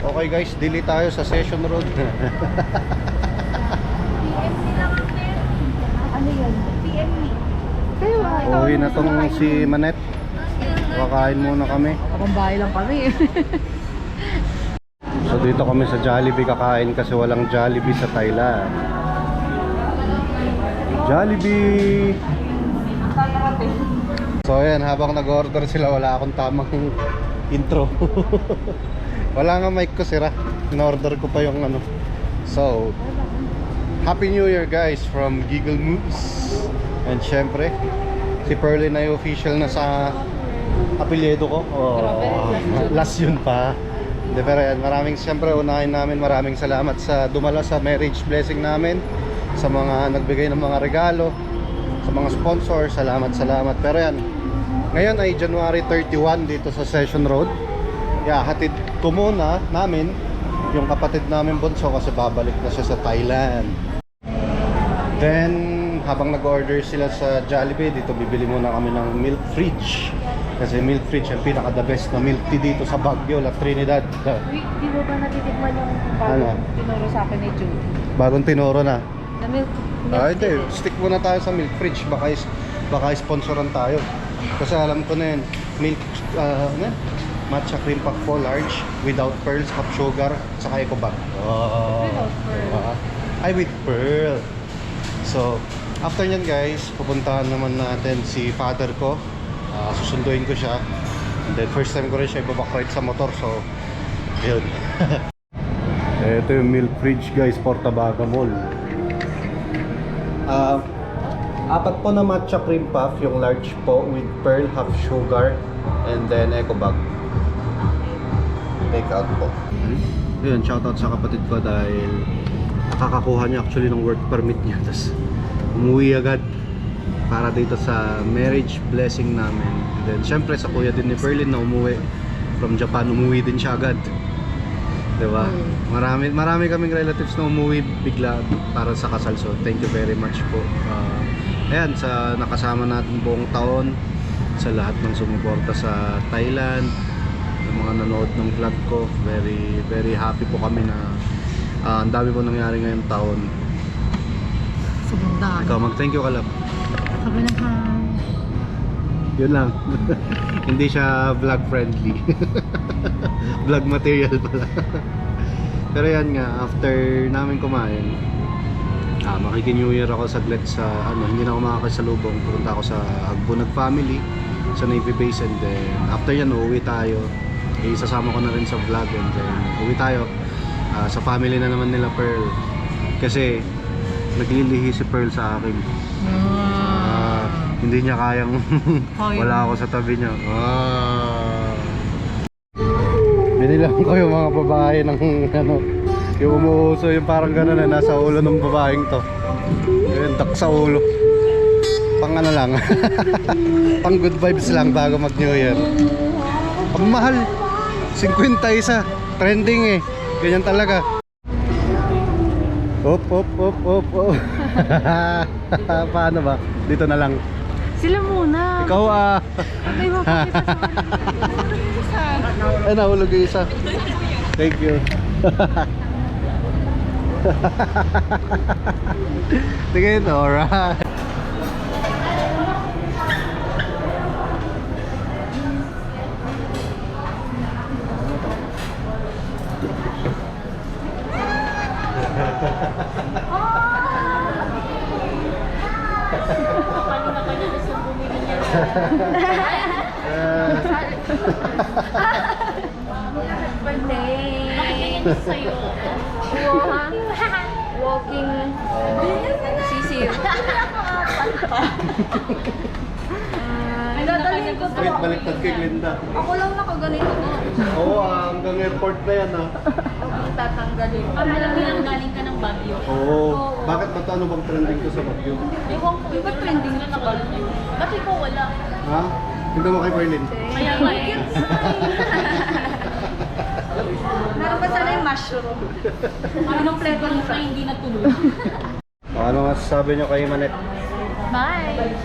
Okay guys, dili tayo sa Session Road. Ano yun? PM me. Kayo Uwi na tong si Manet. Kakain muna kami. Kapambahay lang kami. So dito kami sa Jollibee kakain kasi walang Jollibee sa Thailand. Jollibee! So ayan, habang nag-order sila wala akong tamang intro. Wala nga mic ko, sira. In-order ko pa yung ano. So Happy New Year guys from Giggle Moves. And syempre si Pearly na yung official na sa apelyido ko. Last yun pa. De, pero yan, syempre unahin namin maraming salamat sa dumala sa marriage blessing namin, sa mga nagbigay ng mga regalo, sa mga sponsor, salamat. Pero yan, ngayon ay January 31 dito sa Session Road. Hatid ko muna namin yung kapatid namin bunso kasi babalik na siya sa Thailand. Then habang nag-order sila sa Jollibee, dito bibili muna kami ng milk fridge. Kasi milk fridge ang pinaka the best na milk tea dito sa Baguio, La Trinidad. Di mo ba natitikman yung Ano? tinuro sa akin ni Jude? Bagong tinuro na. Na milk Hindi, stick muna tayo sa milk fridge. Baka sponsoran tayo. Kasi alam ko na yun, milk, matcha cream pack po large, without pearls, half sugar, saka eco bag. Without pearl. Ay, with pearl. So, after nyan guys, pupuntahan naman natin si father ko. Susunduin ko siya. And then first time ko rin siya ibabakride sa motor. So, yun. Ito yung milk fridge guys, Portabaga Mall. Apat po na matcha cream puff, yung large po with pearl, half sugar, and then eco bag. Take out po. Yun, shoutout sa kapatid ko dahil nakakakuha niya actually ng work permit niya. Tapos umuwi agad para dito sa marriage blessing namin. And then syempre sa kuya din ni Berlin na umuwi from Japan, umuwi din siya agad. Diba? Marami kaming relatives na umuwi bigla para sa kasal. So thank you very much po. Ayan, sa nakasama natin buong taon, sa lahat ng sumuporta sa Thailand, yung mga nanood ng vlog ko, very very happy po kami na ang dami po nangyari ngayong taon. Sobrang dami. Ikaw mag-thank you ka lang. Sabi na ka. Yun lang. Hindi siya vlog friendly. Vlog material pala. Pero yan nga, after namin kumain, makiki-New Year ako saglit sa hindi na ako makakasalubong. Pupunta ako sa Agbunag family sa Navy base, and then after yan uuwi tayo. Isasama ko na rin sa vlog, and then uuwi tayo sa family na naman nila Pearl. Kasi naglilihi si Pearl sa akin. Hindi niya kayang wala ako sa tabi niya. Binilang ko yung mga babae ng yung umuuso, yung parang gano'n na nasa ulo ng babaeng to. Yung tak sa ulo. Pang ano lang. Pang good vibes lang bago mag New Year. Ang mahal, 51, trending eh. Ganyan talaga. Op. Paano ba? Dito na lang. Sila muna. Ikaw May mapakita sa Ay, nahulog yung isa. Thank you. Tingin, alright. Nakitingin sa'yo. Walking sisiw. Wait, baliktad kay Glinda. Ako lang nakaganito ko. Oo, hanggang airport na yan Tatanggalin. Alam mo lang galing ka ng Baguio. Oo. Bakit ba ito? Ano bang trending ko sa Baguio? Ewan ko, iba trending na Baguio. Ba't ikaw wala? Ha? Hindi mo kay Berlin. Kaya nga eh. Meron pa sana yung mushroom. Anong flavor na hindi natuloy? Ano masasabi nyo kay Manet? Bye!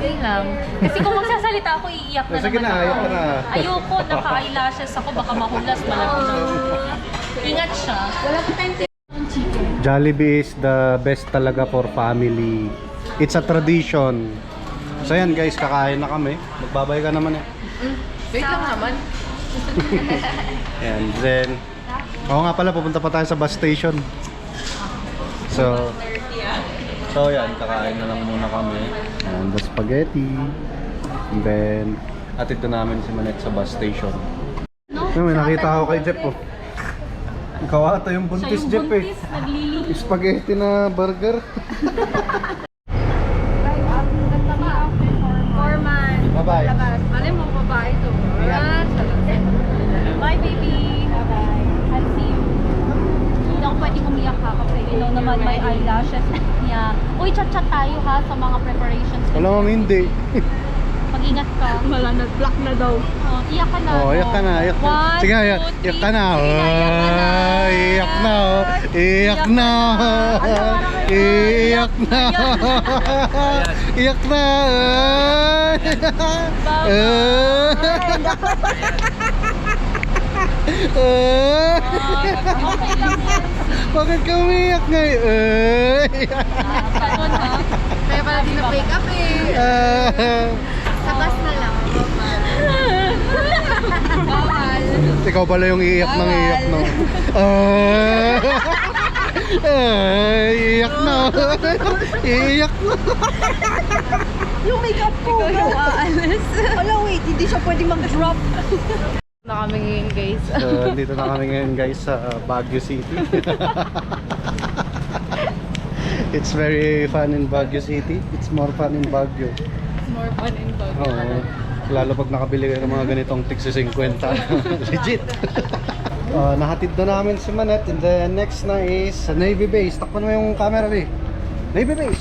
Yun lang. Kasi kung magsasalita ako, iiyak na Sige naman na, ako. ayoko na. Ayoko, naka-eyelashes ako, baka mahulas, malaki na. Ingat siya. Wala pa tayong Jollibee is the best talaga for family. It's a tradition. So yan guys, kakain na kami. Magbabay ka naman eh. Wait lang naman. And then, oo nga pala, pupunta pa tayo sa bus station. So yan, kakain na lang muna kami. And the spaghetti. And then, atid na namin si Manette sa bus station. May nakita ako kay Jeff oh. Ikaw ata yung buntis, Jeff eh. Spaghetti na burger. Foreman. Bye-bye. Alam mo, babae to. Bye, baby. Bye-bye. I'll see you. Hindi ako pwedeng umiyak ha kasi you know naman may eyelashes niya. Uy, chat-chat tayo ha sa mga preparations. Wala mong hindi. Mag-ingat ka. Wala, nag-block na daw. Oh, iyak ka na. Oh, iyak ka na, iyak ka. One, Sige, two, iyak three. ka na. Sige na, Iyak na, oh. Iyak na. Iyak na. Iyak na. Okay lang yan. Bakit ka umiyak ngayon? Ganun ha. Kaya pala di na-wake up eh. Sa bus na lang. Bawal. Ikaw pala yung iyak ng iyak no. Iyak na. Iyak na. Yung makeup ko. Ikaw aalis. Wala, wait. Hindi siya pwedeng mag-drop. Na kami ngayon guys. So, dito na kami ngayon guys sa Baguio City. It's very fun in Baguio City. It's more fun in Baguio. More fun in Baguio. Oo. Lalo pag nakabili kayo ng mga ganitong tigsi 50. Legit. Nahatid na namin si Manette. And then next na is Navy Base. Takpan mo yung camera eh. Navy Base.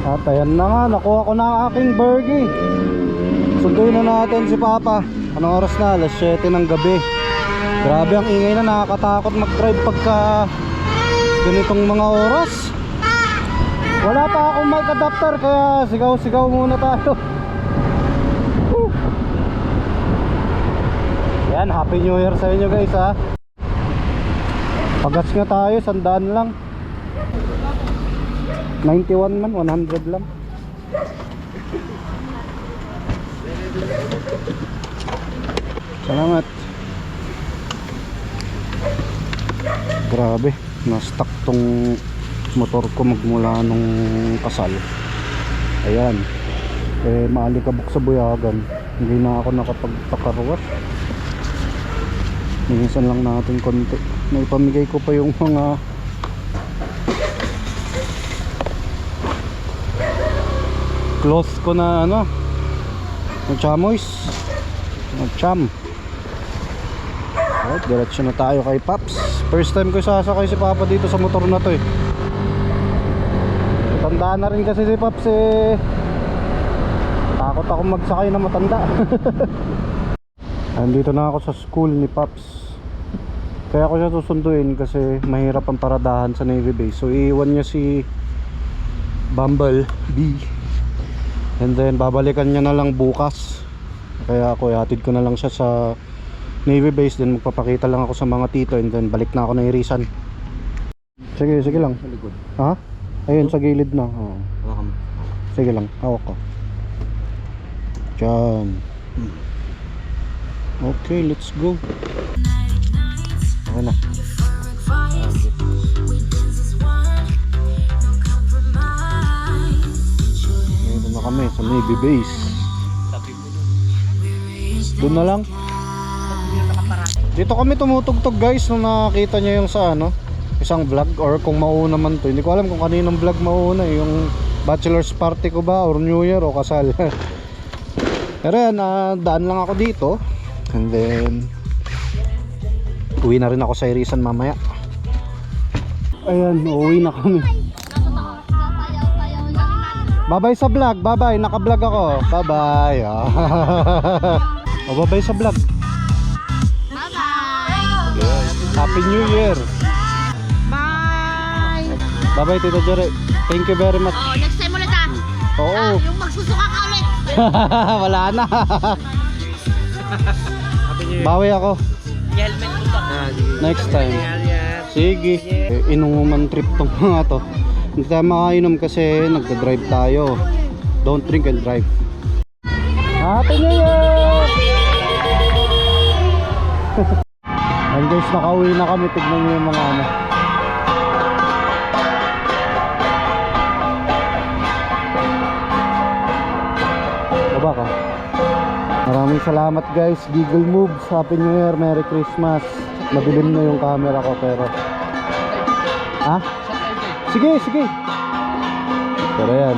At ayan na nga. Nakuha ko na ang aking burger. Sunduin na natin si Papa. Anong oras na? Alas 7 ng gabi. Grabe ang ingay na. Nakakatakot mag-drive pagka ganitong mga oras. Wala pa akong mic adapter kaya sigaw-sigaw muna tayo. Yan, Happy New Year sa inyo guys ha. Pagas nga tayo, 100 lang. 91 man, 100 lang. Salamat. Grabe, na-stuck tong motor ko magmula nung kasal. Ayan. Maalikabok sa buyagan. Hindi na ako nakapagpakarwash. Minsan lang natin konti. Naipamigay ko pa yung mga clothes ko na ano, chamois, cham. Alright, diretso na tayo kay Paps. First time ko sasakay si Papa dito sa motor na to eh. Matanda na rin kasi si Paps eh. Takot ako magsakay na matanda. Andito na ako sa school ni Paps. Kaya ako siya susunduin kasi mahirap ang paradahan sa Navy Base. So iiwan niya si Bumble B. And then babalikan niya na lang bukas. Kaya ako ihatid ko na lang siya sa Navy Base. Then magpapakita lang ako sa mga tito. And then balik na ako na Irisan. Sige, sige lang. Sa likod. Ha? Ayun sa gilid na. Oh. Hawakan mo. Sige lang, hawak ko. Diyan. Okay, let's go. Okay na. Dito na kami sa Navy Base. Doon na lang. Dito kami tumutugtog guys nung nakakita niya yung sa ano, isang vlog or kung mauna man to. Hindi ko alam kung kaninong vlog mauna eh, yung bachelor's party ko ba or New Year o kasal. Pero yan, daan lang ako dito. And then uwi na rin ako sa Irisan mamaya. Ayan, uwi na kami. Bye-bye sa vlog, bye-bye, naka-vlog ako. Bye-bye. O, bye-bye sa vlog. Happy New Year. Bye! Bye-bye Tito Jere. Thank you very much. Oh, next time ulit ah. Oo. Yung magsusuka ka ulit. Wala na. Bawi ako. Helmet mo to. Next time. Sige. Inuman trip tong mga to. Hindi tayo makainom kasi nagda-drive tayo. Don't drink and drive. Happy New Year! And guys, nakauwi na kami. Tignan nyo yung mga ano. Baba ka. Maraming salamat guys. Giggle Moves. Happy New Year. Merry Christmas. Madilim na yung camera ko pero ha? Sige, sige. Pero yan,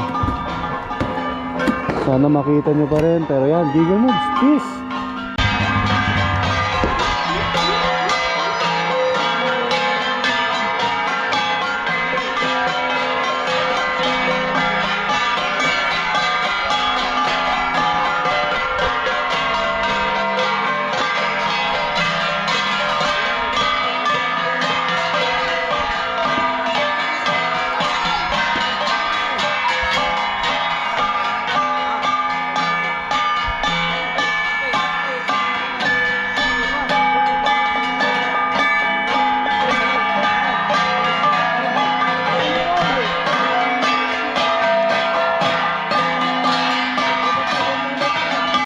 sana makita nyo pa rin. Pero yan, Giggle Moves. Peace.